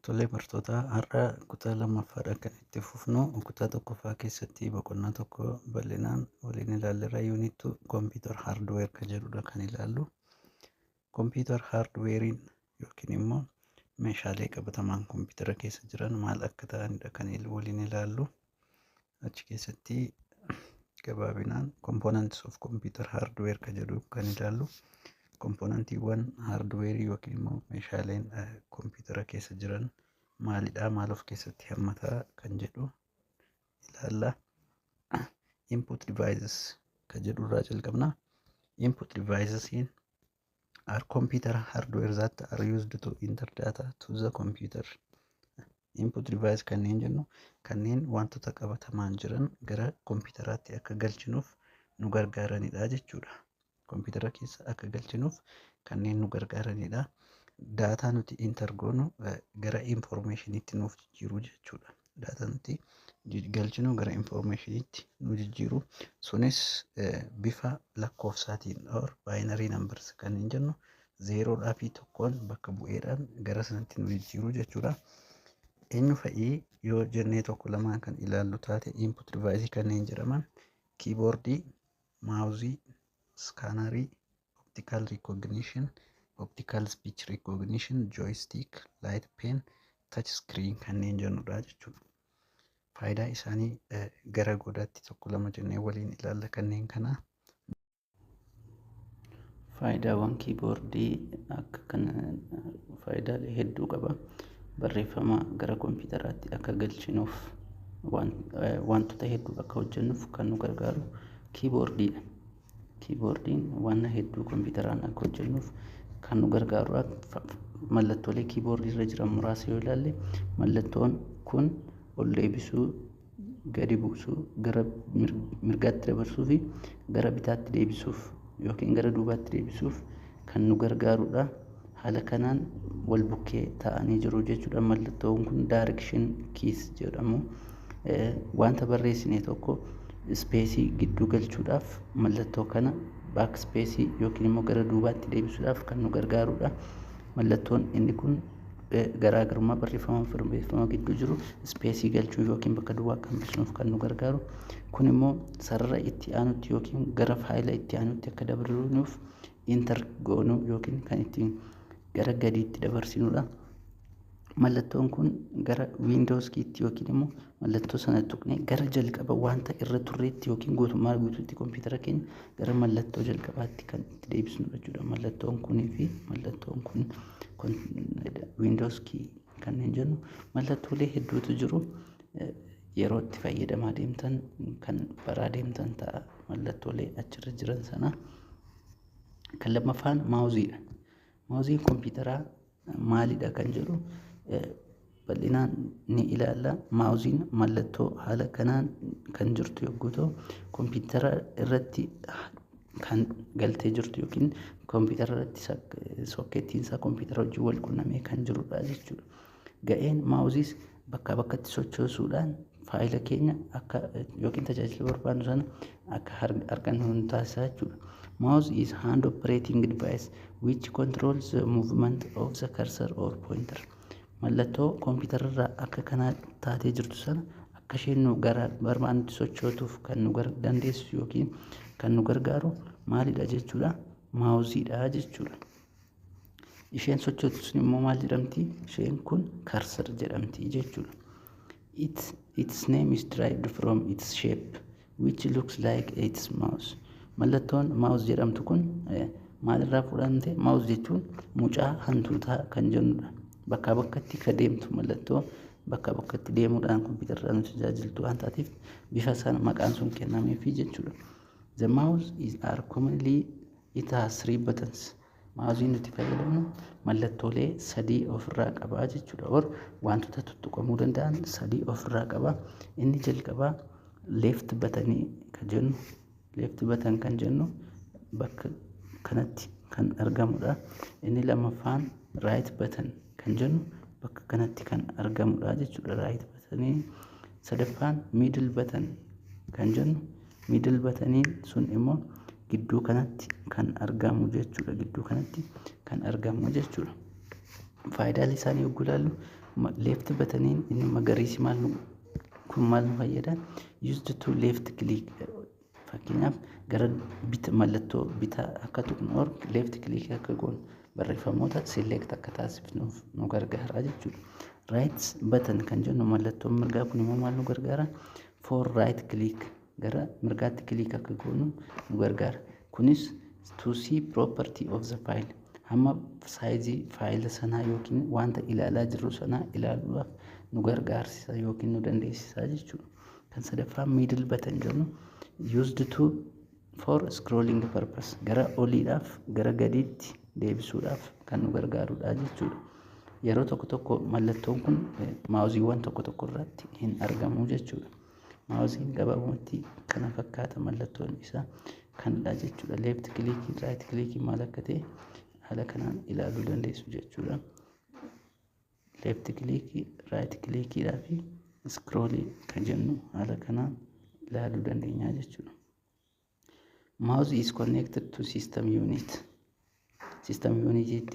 Tole bartoota har'a kutaa lammaffaadha kan itti fufnu. Kutaa tokkoffaa keessatti boqonnaa tokko bal'inaan waliin ilaalleerra. Yuunitu kompiitar haardweer kan jedhudha kan ilaallu. Kompiitar haardweeriin yookiin immoo meeshaalee qabatamaan kompiitara keessa jiran maal akka ta'anidha kan waliin ilaallu. Achi keessatti gabaabinaan components of computer hardware kan jedhu kan ilaallu. Komponantiiwwan haardweerii yookiin immoo meeshaaleen kompiitara keessa jiran maalidha, maal of keessatti hammataa kan jedhu ilaalla. Input devices kan jedhu irraa jalqabna. Input devices are computer hardware that are used to enter data to the computer. Input device kanneen jennu kanneen wantoota qabatamaan jiran gara kompiitaraatti akka galchinuuf nu gargaaranidha jechuudha. Kompiitara keessa akka galchinuuf kanneen nu gargaaranidha. Daataa nuti enter goonu gara informationitti nuuf jijjiiru jechuudha. Daataa nuti galchinu gara informationitti nu jijjiiru. Sunis bifa lakkoofsaatiin or binary numbers kan jennu zeeroodhaa fi tokkoon bakka bu'eedhaan gara sanatti nu jijjiiru jechuudha. Eenyu fa'ii yoo jennee tokko lamaan kan ilaallu taate input device kanneen jedhaman keyboardii, maawuzii, scannerii, optical recognition, optical speech recognition, joystick, light pen, touch screen kanneen jennudha jechuudha. Faayidaa isaanii gara goodaatti tokko lama jennee waliin ilaalla kanneen kana. Faayidaawwan keyboardii akka kana faayidaalee hedduu qaba. Barreeffama gara kompiitaraatti akka galchinuuf wantoota hedduu akka hojjennuuf kan nu gargaaru keyboardiidha. Keyboardiin waan hedduu kompiitaraan akka hojjennuuf kan nu gargaaru. Mallattoolee keyboardii irra jiran muraasa yoo ilaalle mallattoon kun ol deebisuu, gadi buusuu, gara mirgaatti dabarsuu fi gara bitaatti deebisuuf yookiin gara duubaatti deebisuuf kan nu gargaarudha. Haala kanaan wal bukkee ta'anii jiru jechuudha. Mallattoon kun direction keys jedhamu. Wanta barreessine tokko ispeesii gidduu galchuudhaaf mallattoo kana backspace yookiin immoo gara duubaatti deebisuudhaaf kan nu gargaarudha. Mallattoon inni kun garaagarummaa barreeffama gidduu jiru ispeesii galchuu yookiin bakka duwwaa kan hambisuuf kan nu gargaaru. Kun immoo sarara itti aanutti yookiin gara faayila itti aanutti akka dabarruuf enter goonuu yookiin kan ittiin gara gadiitti dabarsinudha. Mallattoon kun gara Windows kiitti yookiin immoo mallattoo sana tuqnee gara jalqaba wanta irra turreetti yookiin guutummaa guutuutti kompiitara keenya gara mallattoo jalqabaatti kan itti deebisnu jechuudha. Mallattoon kunii fi mallattoon kun Windows kii kanneen jennu mallattoolee hedduutu jiru. Yeroo itti fayyadamaa deemtan kan baraa deemtan ta'a mallattoolee achirra jiran sana. Kan lammaffaan maawuziidha. Maawuziin kompiitaraa maalidha kan jedhu bal'inaan ni ilaalla. Maawuziin mallattoo haala kanaan kan jirtu yogguu ta'u kompiitara irratti kan galtee jirtu yookiin kompiitara irratti sookkeettiin isaa kompiitara wajjin wal qunnamee kan jirudha jechuudha. Ga'een maawuziis bakkaa bakkatti sochoosuudhaan faayila keenya akka yookiin tajaajila barbaadnu sana akka argannu nu taasisa jechuudha. Mouse is hand operating device which controls the movement of the cursor or pointer. Mallattoo kompiitara irraa akka kanaa taatee jirtu sana akka isheen nu gara barbaannutti sochootuuf kan nu dandeessu yookiin kan nu gargaaru maalidha jechuudha? Maawuziidha jechuudha. Isheen sochootu sun immoo maal jedhamti? Isheen kun cursor jedhamti jechuudha. Its name is derived from its shape which looks like its mouse. Mallattoon maawuz jedhamtu kun maalirraa fudhamte? Maawuz jechuun mucaa hantuutaa kan jennudha. Bakkaa bakkatti ka deemtu mallattoo bakkaa bakkatti deemuudhaan kompiitara nu tajaajiltu waan taateef bifa sana maqaan sun kennameefii jechuudha. The mouse are commonly it has 3 buttons. Maawuziin nuti fayyadamnu mallattoolee 3 ofirraa qaba jechuudha. Or wantoota tuttuqamuu danda'an 3 ofirraa qaba. Inni jalqabaa left button kan jennu. Left button kan jennu bakka kanatti kan argamudha. Inni lammaffaan right button kan jennu bakka kanatti kan argamudha jechuudha. Right button. Sadaffaan middle button kan jennu middle button sun immoo gidduu kanatti kan argamu jechuudha. Gidduu kanatti kan argamu jechuudha. Faayidaalee isaanii yogguu ilaallu left bataniin inni magariisi maal nu fayyada? Used to left click fakkeenyaaf gara mallattoo bitaa akka tuqnu or left click akka goonu barreeffamoota select akka taasifnuuf nu gargaara jechuudha. Right button kan jennu mallattoon mirgaa kun immoo maal nu gargaara? For right click gara mirgaatti click akka goonu nu gargaara. Kunis to see property of the file hamma saayizii faayila sanaa yookiin wanta ilaalaa jirru sanaa ilaaluudhaaf nu gargaarsisa yookiin nu dandeessisa jechuudha. Kan sadaffaa middle button jennu used to for scrolling purpose gara oliidhaaf gara gadiitti deebisuudhaaf kan nu gargaarudha jechuudha. Yeroo tokko mallattoon kun maawuziiwwan tokko irratti hin argamu jechuudha. Maawuziin gabaabumatti kana fakkaata mallattoon isaa kanadha jechuudha. Left click right click maal akka ta'e haala kanaan ilaaluu dandeessu jechuudha. Left click right click fi scroll kan jennu haala kanaan ilaaluu dandeenya jechuudha. Mouse is connected to system unit. System unit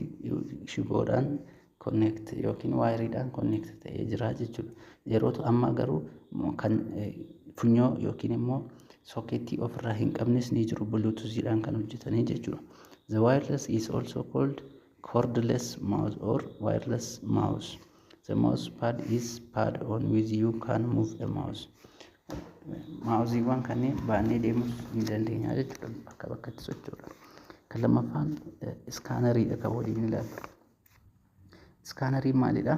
shiboodhaan connect yookiin wireidhaan connect ta'ee jira jechuudha. Yeroo amma garuu kan funyoo yookiin immoo sokkeetii ofirraa hin qabnes ni jiru bluetoothiidhaan kan hojjetanii jechuudha. The wireless is also called cordless mouse or wireless mouse. The mouse pad is pad on with you can move a mouse. Maawuziiwwan kanneen baannee deemuus ni dandeenya jechuudha bakka bakkatti socho'uudha. Kan lammaffaan iskaanariidha kan waliin ilaallu. Iskaanariin maalidha?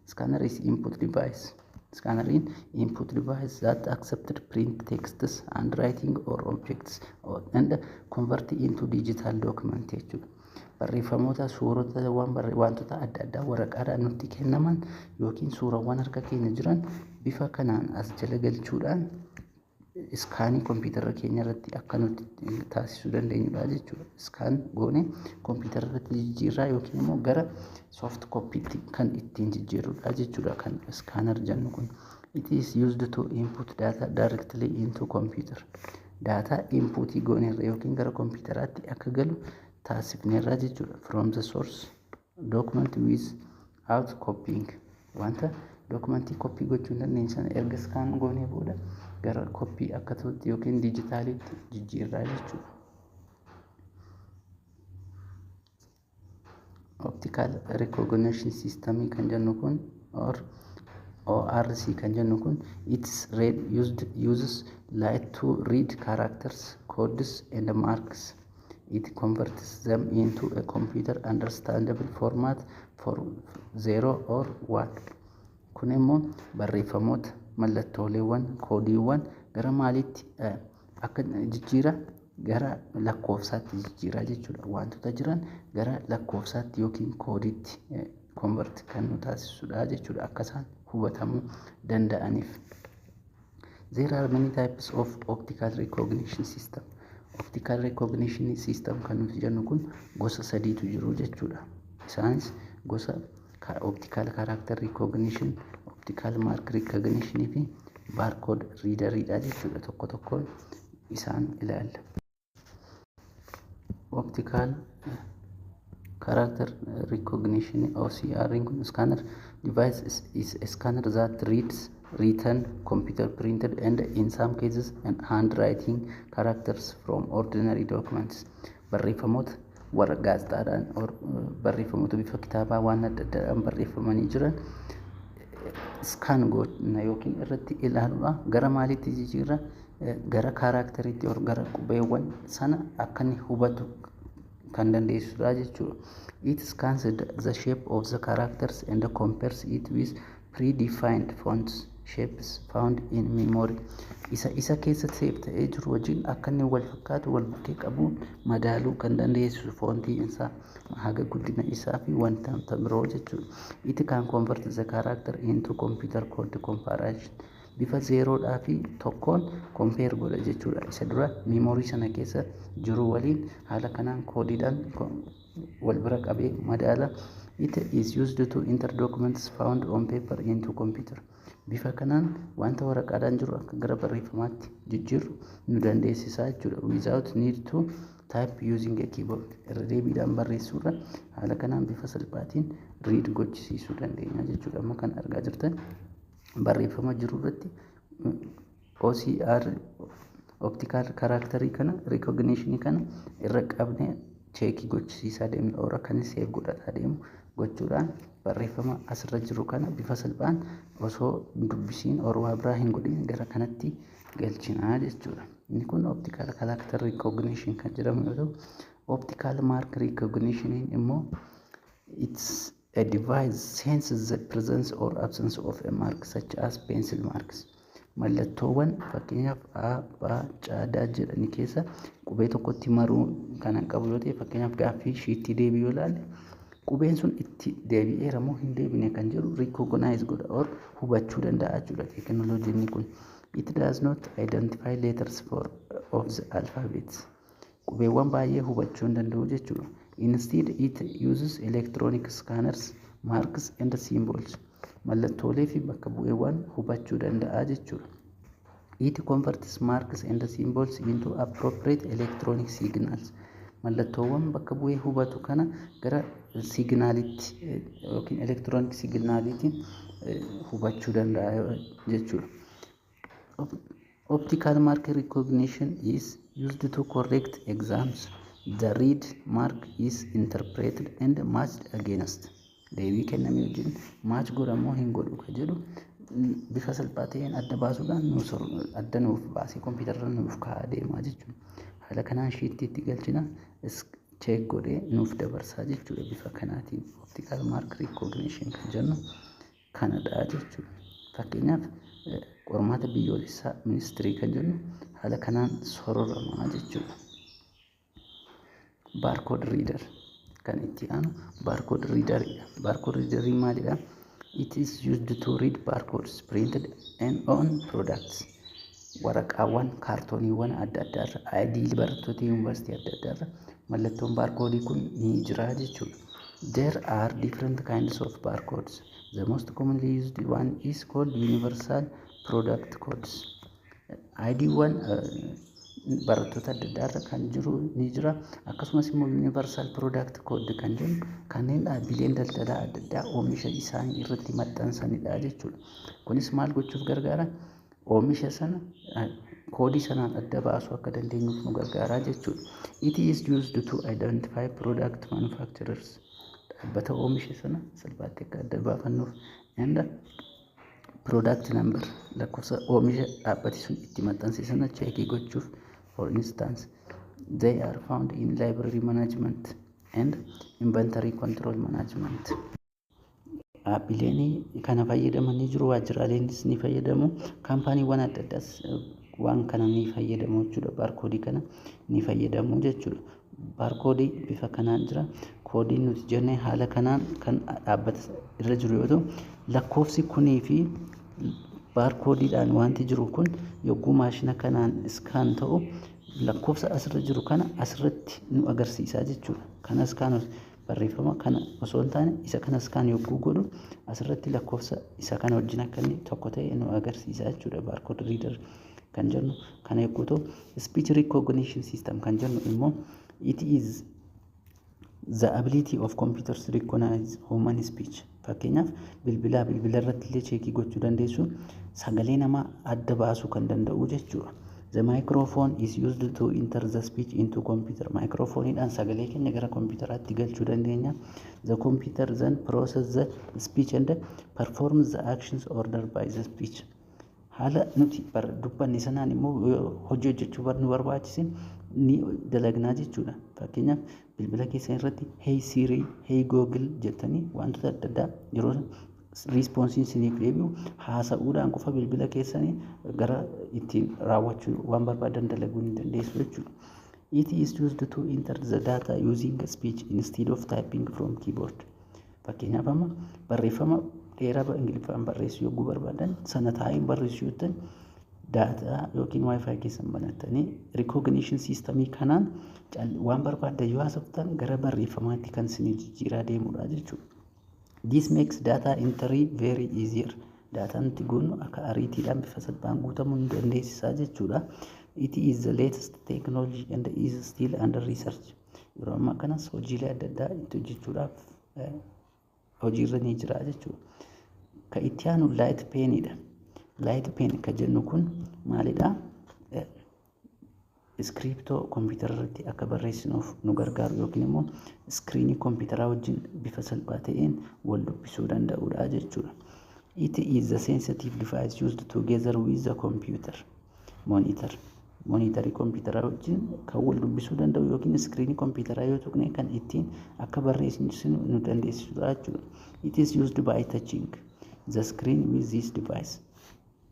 Scanner is input device. Scanneriin input device that accepted print texts, handwriting or objects and convert into digital document jechuudha. Barreeffamoota suurota wantoota adda addaa waraqaadhaan nutti kennaman yookiin suurawwan harka keenya jiran bifa kanaan as jala galchuudhaan iskaanii kompiitara keenya irratti akka nuti taasisuu dandeenyudha jechuudha. Iskaan goone kompiitara irratti jijjiirraa yookiin immoo gara soft copytti kan ittiin jijjiirrudha jechuudha kan iskaanar jennu kun. It is used to input data directly into computer. Data inputii goonerra yookiin gara kompiitaraatti akka galu taasifneerra jechuudha. From the source document without copying. Wanta dokumentii koppii gochuu dandeenyu sana erga iskaan goonee booda gara koppii akka ta'utti yookiin dijitaalitti jijjiirraa jechuudha. Optical recognition system kan jennu kun or ORC kan jennu kun uses light to read characters, codes and marks. It converts them into a computer understandable format for 0 or 1. Kun immoo barreeffamoota mallattooleewwan koodiiwwan gara maalitti akka jijjiira gara lakkoofsaatti jijjiira jechuudha. Wantoota jiran gara lakkoofsaatti yookiin koodiitti convert kan nu taasisudha jechuudha akka isaan hubatamuu danda'aniif. There are many types of optical recognition system. Optical recognition system kan nuti jennu kun gosa sadiitu jiru jechuudha. Isaanis gosa optical character recognition, optical mark recognition fi barcode readeridha jechuudha. Tokko tokkoon isaan ilaalla. Optical character recognition OCR kun scanner device is a scanner that reads written, computer printed and in some cases and handwriting characters from ordinary documents. Barreeffamoota waraqaa gaazexaadhaan barreeffamoota bifa kitaabaa waan adda addaadhaan barreeffamanii jiran iskaan goona yookiin irratti ilaaluudha. Gara maalitti jijjiirra? Gara kaaraakteriitti gara qubeewwan sana akka inni hubatu kan dandeessudha jechuudha. It scans the shape of the characters and compares it with predefined fonts shapes found in memory. Isa keessatti save ta'ee jiru wajjin akka inni wal fakkaatu wal bukkee qabuun madaaluu kan dandeessu foontiin isaa haga guddina isaa fi wanta biroo jechuudha. It can convert the character into computer code comparison. Bifa zeeroodhaa fi tokkoon compare godha jechuudha. Isa dura memory sana keessa jiru waliin haala kanaan koodiidhaan wal bira qabee madaala. It is used to enter documents found on paper into computer. Bifa kanaan wanta waraqaadhaan jiru akka gara barreeffamaatti jijjiirru nu dandeessisa jechuudha. Without need to type using a keyboard. Irra deebiidhaan barreessuurra haala kanaan bifa salphaatiin read gochisiisuu dandeenya jechuudha. Amma kan argaa jirtan barreeffama jiru irratti OCR optical character kana recognition kana irra qabne cheekii gochisiisaa deemna oora kan save godhataa deemu gochuudhaan barreeffama asirra jiru kana bifa salphaan osoo dubbisiin orwaa biraa hin godhin gara kanatti galchinaa jechuudha. Inni kun optical character recognition kan jedhamu yoo ta'u, optical mark recognition immoo it's a device senses the presence or absence of a mark such as pencil marks. Mallattoowwan fakkeenyaaf A, B, C, D jedhanii keessa qubee tokkotti maruu kan qabu yoo ta'e fakkeenyaaf gaaffii shiitti deebi'u yoo ilaalle qubeen sun itti deebi'eera moo hin deebine kan jedhu recognize godha or hubachuu danda'a jechuudha teekinooloojiin kun. It does not identify letters of the alphabet. Qubeewwan baay'ee hubachuu hin danda'u jechuudha. Instead it uses electronic scanners, marks and symbols. Mallattoolee fi bakka bu'eewwan hubachuu danda'a jechuudha. It converts marks and symbols into appropriate electronic signals. Mallattoowwan bakka bu'ee hubatu kana gara signaalitti yookiin electronic signaliitiin hubachuu danda'a jechuudha. Optical mark recognition is used to correct exams. The read mark is interpreted and matched against. Deebii kenname wajjin match godhamoo hin godhu kan jedhu bifa salphaa ta'een adda baasuudhaan adda nuuf baasee kompiitarra nuuf kaa'aa deemaa jechuudha. Haala kanaan shiittiitti galchina check godhee nuuf dabarsaa jechuudha bifa kanaatiin. Optical mark recognition kan jennu kanadha jechuudha. Fakkeenyaaf qormaata biyyoolessaa ministirii kan jennu haala kanaan sororamaa jechuudha. Barcode reader kan itti aanu barcode readeridha. Barcode readerii maalidha? It is used to read barcodes printed and on products. Waraqaawwan kaartooniiwwan adda addaarra ID barattoota yuunivarsiitii adda addaarra mallattoon barkoodii kun ni jira jechuudha. There are different kinds of barcodes. The most commonly used one is called universal product codes. ID-wan barattoota adda addaarra kan jiru ni jira. Akkasumas immoo universal product code kan jennu kanneen dhaabbileen daldalaa adda addaa oomisha isaanii irratti maxxansanidha jechuudha. Kunis maal gochuuf gargaara? Oomisha sana koodii sanaan adda baasuu akka dandeenyuuf nu gargaara jechuudha. It is used to identify product manufacturers. Dhaabbata oomisha sana salphaatti akka adda baafannuuf and product number lakkoofsa oomisha dhaabbati sun itti maxxanse sana cheekii gochuuf. For instance, they are found in library management and inventory control management. Dhaabbileen kana fayyadamanii jiru, waajjiraaleenis ni fayyadamu, kaampaaniiwwan adda addaas waan kana ni fayyadamu jechuudha. Baarkoodii kana ni fayyadamu jechuudha. Baarkoodii bifa kanaan jira. Koodiin nuti jennee haala kanaan kan dhaabbata irra jiru yoo ta'u, lakkoofsi kunii fi baarkoodiidhaan wanti jiru kun yogguu maashina kanaan iskaan ta'u lakkoofsa asirra jiru kana asirratti nu agarsiisa jechuudha. Kanas kan barreeffama kana osoo hin taane isa kanas kan yogguu godhu asirratti lakkoofsa isa kana wajjin akka inni tokko ta'e nu agarsiisa jechuudha. Barcode reader kan jennu kana yogguu ta'u, speech recognition system kan jennu immoo it is the ability of computers to recognize human speech. Fakkeenyaaf bilbila irratti illee cheekii gochuu dandeessu sagalee namaa adda baasuu kan danda'u jechuudha. The microphone is used to enter the speech into computer. Microphoneidhaan sagalee keenya gara kompiitaraatti galchuu dandeenya. The computer then process the speech and performs the actions ordered by the speech. Haala nuti dubbanne sanaan immoo hojii hojjechuu nu barbaachisin ni dalagnaa jechuudha. Fakkeenyaaf bilbila keessan irratti hey Siri, hey Google jettanii wantoota adda addaa yeroo responsiin isiniif deebi'u haasa'uudhaan qofa bilbila keessanii gara ittiin raawwachuu waan barbaadan dalaguu ni dandeessu jechuudha. It is used to enter the data using speech instead of typing from keyboard. Fakkeenyaaf amma barreeffama dheeraa Ingiliffaan barreessuu yogguu barbaadan sana taa'een barreessuu yoo data yookiin wifi keessan banattanii recognition systemii kanaan waan barbaadan yoo haasoftan gara barreeffamaatti kan isin jijjiiraa deemudha jechuudha. This makes data entry very easier. Data nuti goonu akka ariitiidhaan bifa salphaan guutamuu ni dandeessisaa jechuudha. It is the latest technology and is still under research. Yeroo ammaa kanas hojiilee adda addaa itti hojjechuudhaaf hojiirra ni jira jechuudha. Ka itti aanu light penidha. Light pen ka jennu kun maalidha? Iskiriiptoo kompiitara irratti akka barreessinuuf nu gargaaru yookiin immoo iskiriinii kompiitaraa wajjin bifa salphaa ta'een wal dubbisuu danda'udha jechuudha. It is the sensitive device used together with the computer monitor. Monitarii kompiitaraa wajjin kan wal dubbisuu danda'u yookiin iskiriinii kompiitaraa yoo tuqne kan ittiin akka barreessinu nu dandeessisudha jechuudha. It is used by touching the screen with this device.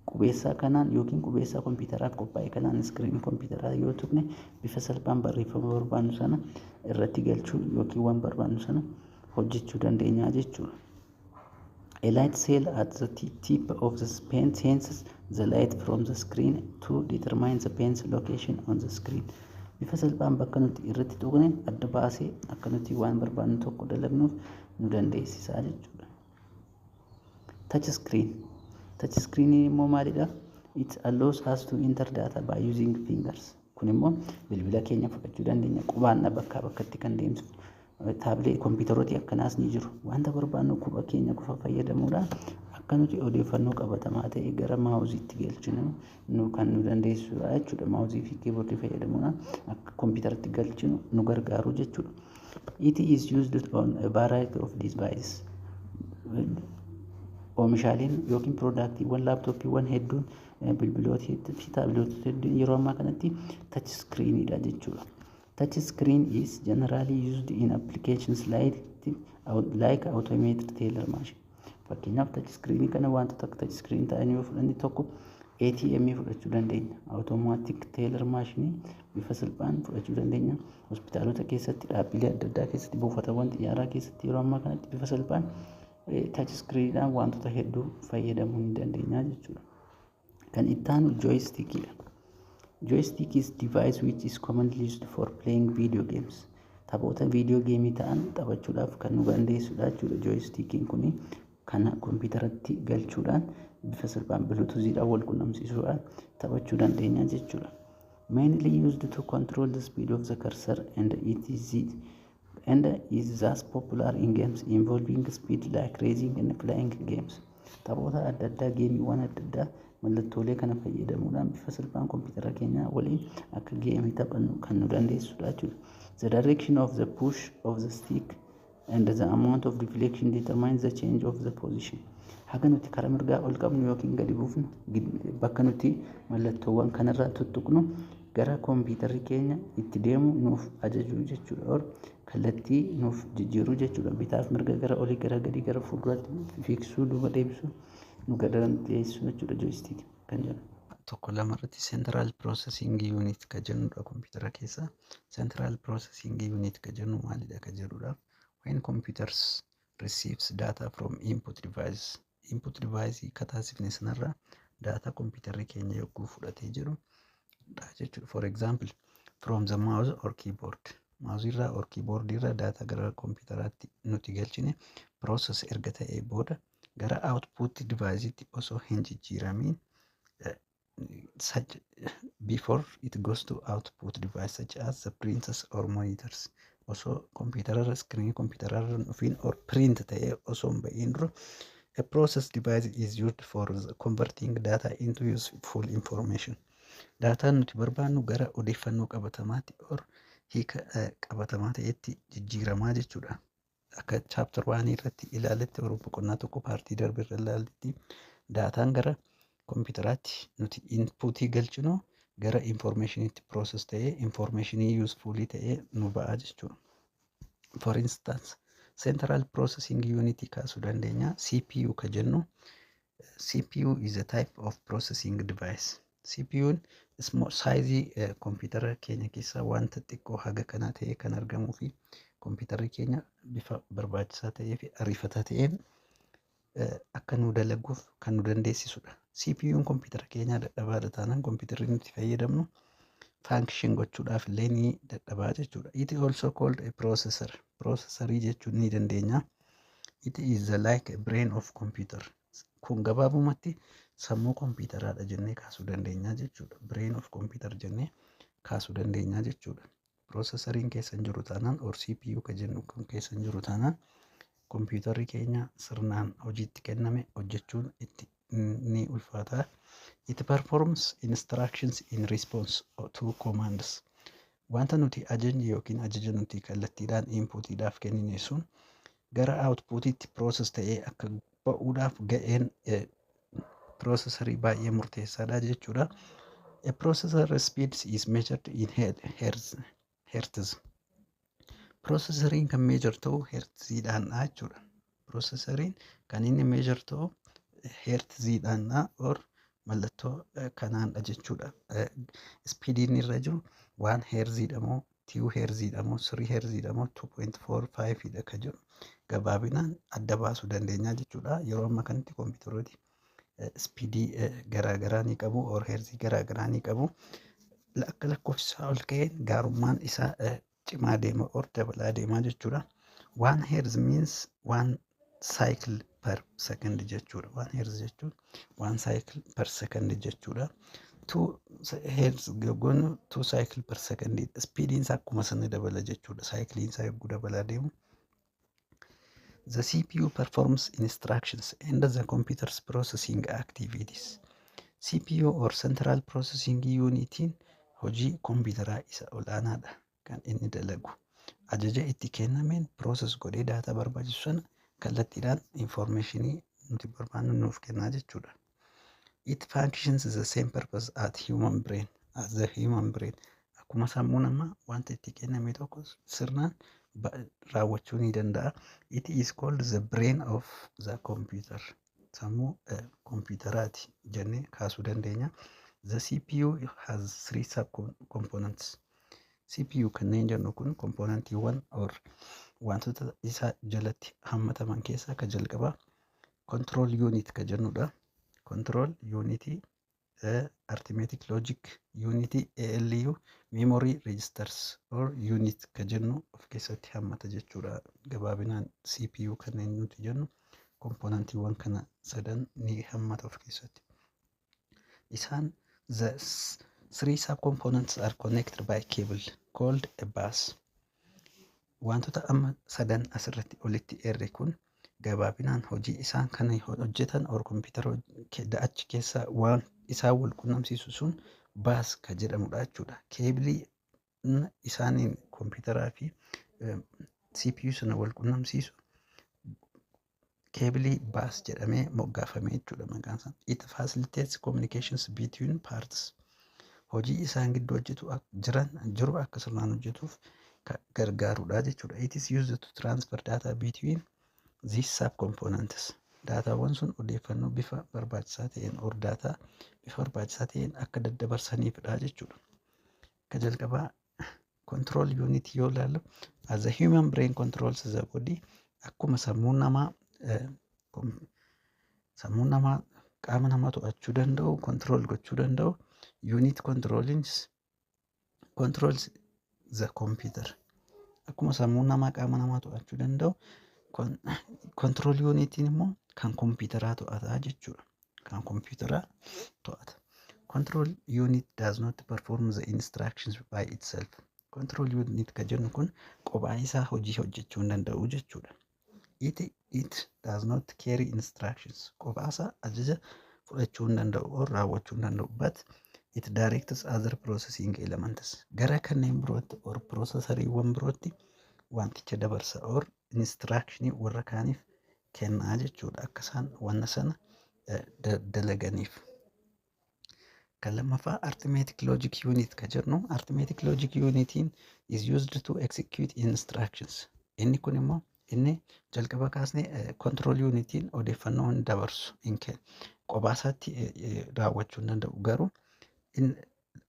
Qubeessaa kanaan yookiin qubeessaa kompiitaraaf qophaa'e kanaan iskiriinii kompiitaraa yoo tuqne bifa salphaan barreeffama barbaannu sana irratti galchuu yookiin waan barbaannu sana hojjechuu dandeenya jechuudha. A light cell at the tip of the pen senses the light from the screen to determine the pen's location on the screen. Bifa salphaan bakka nuti irratti tuqne adda baasee akka nuti waan barbaannu tokko dalagnuuf nu dandeessisa jechuudha. Touch screen. Touch screen immoo maalidha? It allows us to enter data by using fingers. Kun immoo bilbila keenya fudhachuu dandeenya. Qubaan bakkaa bakkatti kan deemsu. Taablee kompiitarooti akkanaas ni jiru. Wanta barbaannu quba keenya qofa fayyadamuudhaan akka nuti odeeffannoo qabatamaa ta'e gara maawuziitti galchinu kan nu dandeessudha jechuudha. Maawuzii fi kiiboordii fayyadamuudhaan akka kompiitaratti galchinu nu gargaaru jechuudha. It is used on a variety of devices. Oomishaaleen yookiin piroodaaktiiwwan laaptooppiiwwan hedduun bilbilootii fi taabiloota hedduun yeroo ammaa kanatti touch screenidha jechuudha. Touch screen is generally used in applications like automated teller machine. Fakkeenyaaf touch screen kana wantoota akka touch screen ta'anii yoo fudhanne tokko ATM fudhachuu dandeenya. Automatic teller machine bifa salphaan fudhachuu dandeenya. Hospitaalota keessatti dhaabbilee adda addaa keessatti buufatawwan xiyyaaraa keessatti yeroo ammaa kanatti bifa salphaan touch screenidhaan wantoota hedduu fayyadamuu ni dandeenya jechuudha. Kan itti aanu joystickidha. Joystick is device which is commonly used for playing video games. Taphoota video geemii ta'an taphachuudhaaf kan nu dandeessudha jechuudha. Joystickiin kun kana kompiitaratti galchuudhaan bifa salphaan bluetoothiidhaan wal qunnamsiisuudhaan taphachuu dandeenya jechuudha. Mainly used to control the speed of the cursor and is thus popular in games involving speed like racing and flying games. Taphoota adda addaa geemiiwwan adda addaa mallattoolee kana fayyadamuudhaan bifa salphaan kompiitara keenya waliin akka geemii taphannu kan nu dandeessudha jechuudha. The direction of the push of the stick and the amount of deflection determines the change of the position. Haga nuti karaa mirgaa ol qabnu yookiin gadi buufnu bakka nuti mallattoowwan kanarraa tuttuqnu gara kompiitarri keenya itti deemu nuuf ajaju jechuudha. Kallattii nuuf jijjiiruu jechuudha. Bitaaf mirga gara olii gara gadii gara fuulduraatti fiiksuu duuba deebisuu nu dandeessu jechuudha joystick kan jedhamu. Tokko lamarratti central processing unit ka jennudha kompiitara keessa. Central processing unit ka jennu maalidha ka jedhudha. When computers receives data from input device ka taasifne sanarraa data kompiitarri keenya yogguu fudhatee jiru jechuudha. For example, from the mouse or keyboard. Mouse irraa or keyboard irraa data gara kompiitaraatti nuti galchine process erga ta'ee booda gara output device osoo hin jijjiiramin such before it goes to output device such as the printers or monitors. Osoo kompiitara screen kompiitara dhufin or print ta'ee osoo hin ba'iin dura a process device is used for converting data into useful information. Data nuti barbaannu gara odeeffannoo qabatamaatti or hiika qabatamaa ta'etti jijjiiramaa jechuudha. Akka chapter 1 irratti ilaaletti or boqonnaa tokko paartii darbe irra ilaaletti daataan gara kompiitaraatti nuti inputii galchinu gara informationitti process ta'ee informationii usefully ta'ee nu ba'a jechuudha. For instance, central processing unit kaasuu dandeenya. CPU ka jennu CPU is a type of processing device. CPU small size kompiitara keenya keessa wanta xiqqoo haga kana ta'e kan argamuu fi kompiitarri keenya bifa barbaachisaa ta'ee fi ariifataa ta'een akka nu dalaguuf kan nu dandeessisudha. CPU'n kompiitara keenya dadhabaadha taanaan kompiitarri nuti fayyadamnu function gochuudhaaf illee ni dadhabaa jechuudha. It also called a processor. Processorii jechuun ni dandeenya. It is like a brain of computer. Kun gabaabumatti sammuu kompiitaraadha jennee kaasuu dandeenya jechuudha. Brain of computer jennee kaasuu dandeenya jechuudha. Piroosesariin keessa hin jiru taanaan or CPU ka jennu kun keessa hin jiru taanaan kompiitarri keenya sirnaan hojiitti kenname hojjechuun itti ni ulfaata. It performs instructions in response to commands. Wanta nuti ajajne yookiin ajaja nuti kallattiidhaan inputiidhaaf kennine sun gara outputiitti process ta'ee akka ba'uudhaaf ga'een processorii baay'ee murteessaadha jechuudha. A processor speed is measured in hertz. Processoriin kan measure ta'u hertziidhaanidha jechuudha. Processoriin kan inni measure ta'u hertziidhaanidha or mallattoo kanaanidha jechuudha. Speediin irra jiru 1 hertziidha moo 2 hertziidha moo 3 hertziidha moo 2.45 dha ka jiru gabaabinaan adda baasuu dandeenya jechuudha. Yeroo amma kanatti kompiitarooti speedii garaagaraa ni qabu or hertzii garaagaraa ni qabu. Akka lakkoofsa ol ka'een gaarummaan isaa cimaa deema or dabalaa deemaa jechuudha. 1 hertz means 1 cycle per second jechuudha. 1 hertz jechuun 1 cycle per second jechuudha. 2 hertz gogoon 2 cycle per second speediin isaa akkuma sana dabala jechuudha. Cycliin isaa yogguu dabalaa deemu. The CPU performs instructions and the computer's processing activities. CPU or Central Processing Unit hojii kompiitaraa isa olaanaadha kan inni dalagu. Ajaja itti kennameen process godhee daataa barbaachisu sana kallattiidhaan informationii nuti barbaannu nuuf kennaa jechuudha. It functions the same purpose as the human brain. Akkuma sammuu namaa wanta itti kenname tokko sirnaan raawwachuu ni danda'a. It is called the brain of the computer. Sammuu kompiitaraati jennee kaasuu dandeenya. The CPU has 3 sub-components. CPU kanneen jennu kun kompoonantiiwwan or wantoota isa jalatti hammataman keessaa ka jalqabaa control unit ka jennudha. Control unit, arithmetic logic unit, ALU, memory registers or unit ka jennu of keessatti hammata jechuudha. Gabaabinaan CPU kanneen nuti jennu kompoonantiiwwan kana sadan ni hammata of keessatti. Isaan the 3 subcomponents are connected by cable called a bus. Wantoota amma sadan asirratti olitti eerre kun gabaabinaan hojii isaan kana hojjetan or kompiitara achi keessa waan isaan wal qunnamsiisu sun baas ka jedhamudha jechuudha. Keebilii isaaniin kompiitaraa fi CPU sana wal qunnamsiisu keebilii baas jedhamee moggaafame jechuudha maqaan isaa. It facilitates communications between parts. Hojii isaan gidduu hojjetu jiru akka sirnaan hojjetuuf gargaarudha jechuudha. It is used to transfer data between these subcomponents. Daataawwan sun odeeffannoo bifa barbaachisaa ta'een or daataa bifa barbaachisaa ta'een akka daddabarsaniifidha jechuudha. Ka jalqabaa control unit yoo ilaallu as the human brain controls the body akkuma sammuun namaa qaama namaa to'achuu danda'u control gochuu danda'u unit controls the computer. Akkuma sammuun namaa qaama namaa to'achuu danda'u control unitiin immoo kan kompiitaraa to'ata jechuudha. Kan kompiitaraa to'ata. Control unit does not perform the instructions by itself. Control unit ka jennu kun kophaa isaa hojii hojjechuu hin danda'u jechuudha. It does not carry instructions. Kophaa isaa ajaja fudhachuu hin danda'u or raawwachuu hin danda'u. But it directs other processing elements. Gara kanneen birootti or processoriiwwan birootti wanticha dabarsa or instructionii warra kaaniif kennaa jechuudha. Akka isaan wanna sana dalaganiif. Kan lammaffaa arithmetic logic unit ka jennu arithmetic logic unitiin is used to execute instructions. Inni kun immoo inni jalqaba kaasnee control unitiin odeeffannoo hin dabarsu hin kennu. Kophaa isaatti raawwachuu hin danda'u garuu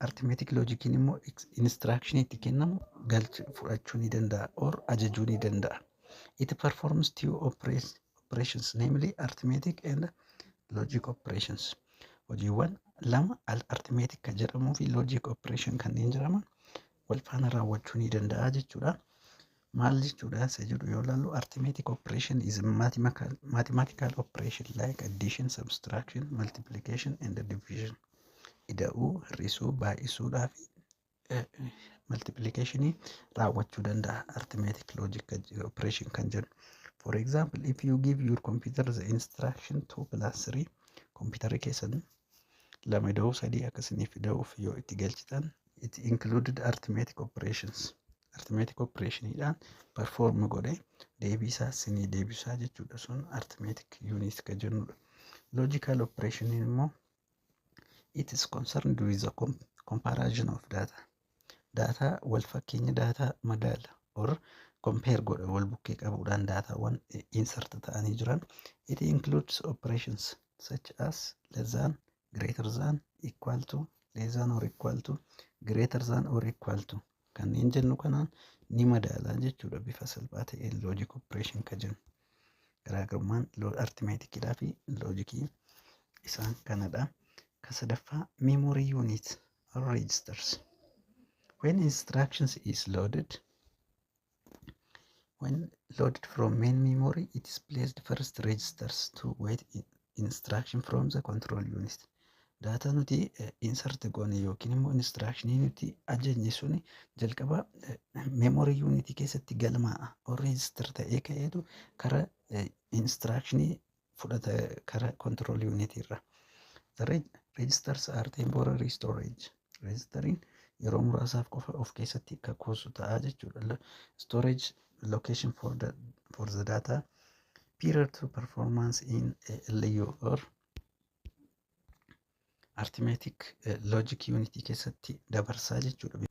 arithmetic logiciin immoo instruction itti kennamu fudhachuu ni danda'a or ajajuu ni danda'a. It performs two operations namely arithmetic and logic operations. Hojiiwwan lama arithmetic kan jedhamuu fi logic operation kanneen jedhaman wal faana raawwachuu ni danda'a jechuudha. Maal jechuudha isa jedhu yoo ilaallu arithmetic operation is mathematical operation like addition, subtraction, multiplication and division. Ida'uu, hir'isuu, baay'isuudhaa fi multiplicationii raawwachuu danda'a arithmetic logic operation kan jedhu. For example, if you give your computer the instruction 2 plus 3, computerri keessan 2 ida'uu 3 akkasiniif ida'uuf yoo itti galchitan, it included arithmetic operations. Arithmetic operationiidhaan perform godhe deebisaa sinii deebisaa jechuudha. Sun arithmetic unit kan jennudha. Logical operation immoo it is concerned with the comparison of data. Data wal fakkeenya data madaala or compare godha wal bukkee qabuudhaan daataawwan insert ta'anii jiran. It includes operations such as less than, greater than, equal to, less than or equal to, greater than or equal to. Kanneen jennu kanaan ni madaala jechuudha bifa salphaa ta'een logic operation kan jennu. Garaagarummaan arithmeticidhaa fi loogikii isaan kanadha. Kasadaffaa memory unit or registers. When instructions is loaded, when loaded from main memory, it is placed first registers to wait instruction from the control unit. Data nuti insert goone yookiin immoo instructionii nuti ajajne suni jalqaba memory unit keessatti galmaa'a or register ta'ee ka'eetu kara instructionii fudhata kara control unit irra. The registers are temporary storage. Registering yeroo muraasaaf qofa of keessatti kan kuusu ta'a jechuudha. Storage location for the data period to performance in LU or arithmetic logic unit keessatti dabarsaa jechuudha.